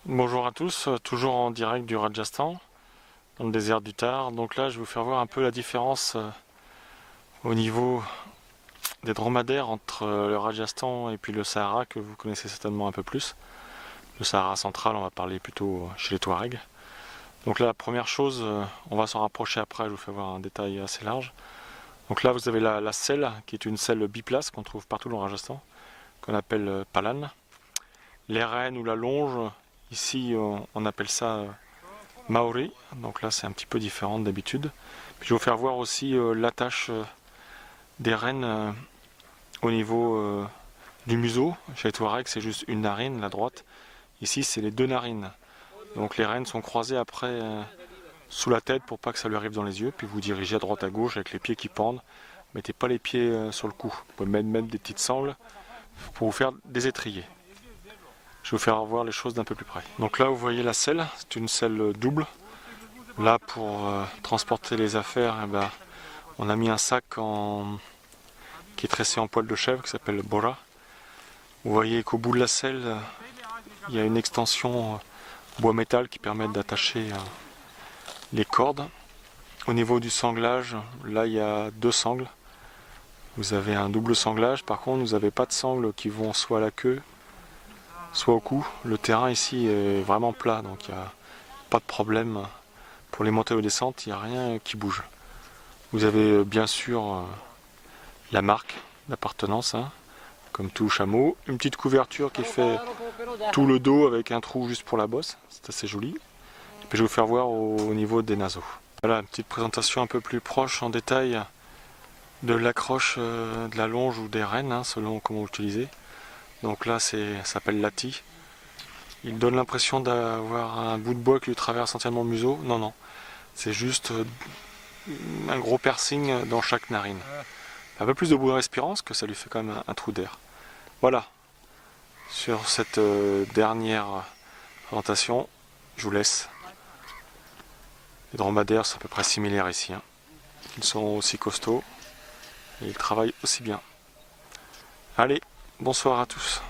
Bonjour à tous, toujours en direct du Rajasthan, dans le désert du Thar. Donc là, je vais vous faire voir un peu la différence au niveau des dromadaires entre le Rajasthan et puis le Sahara, que vous connaissez certainement un peu plus. Le Sahara central, on va parler plutôt chez les Touaregs. Donc là, la première chose, on va s'en rapprocher après, je vous fais voir un détail assez large. Donc là, vous avez la selle, qui est une selle biplace qu'on trouve partout dans le Rajasthan, qu'on appelle palan. Les rênes ou la longe, ici on appelle ça Maori, donc là c'est un petit peu différent d'habitude. Puis je vais vous faire voir aussi l'attache des rênes au niveau du museau. Chez les Touaregs c'est juste une narine, la droite. Ici c'est les deux narines. Donc les rênes sont croisées après sous la tête pour pas que ça lui arrive dans les yeux. Puis vous dirigez à droite à gauche avec les pieds qui pendent. Mettez pas les pieds sur le cou. Vous pouvez mettre des petites sangles pour vous faire des étriers. Je vais vous faire voir les choses d'un peu plus près. Donc là vous voyez la selle, c'est une selle double. Là pour transporter les affaires, on a mis un sac qui est tressé en poil de chèvre qui s'appelle bora. Vous voyez qu'au bout de la selle, il y a une extension bois métal qui permet d'attacher les cordes. Au niveau du sanglage, là il y a deux sangles. Vous avez un double sanglage, par contre vous n'avez pas de sangles qui vont soit à la queue, soit au cou. Le terrain ici est vraiment plat, donc il n'y a pas de problème. Pour les montées ou descentes, il n'y a rien qui bouge. Vous avez bien sûr la marque d'appartenance, comme tout chameau. Une petite couverture qui fait tout le dos avec un trou juste pour la bosse. C'est assez joli. Et puis je vais vous faire voir au niveau des naseaux. Voilà, une petite présentation un peu plus proche en détail de l'accroche de la longe ou des rênes, selon comment vous l'utilisez. Donc là, ça s'appelle l'ati. Il donne l'impression d'avoir un bout de bois qui lui traverse entièrement le museau. Non, non. C'est juste un gros piercing dans chaque narine. Un peu plus de bruit respirant, parce que ça lui fait quand même un trou d'air. Voilà. Sur cette dernière présentation, je vous laisse. Les dromadaires sont à peu près similaires ici. Ils sont aussi costauds et ils travaillent aussi bien. Allez, bonsoir à tous.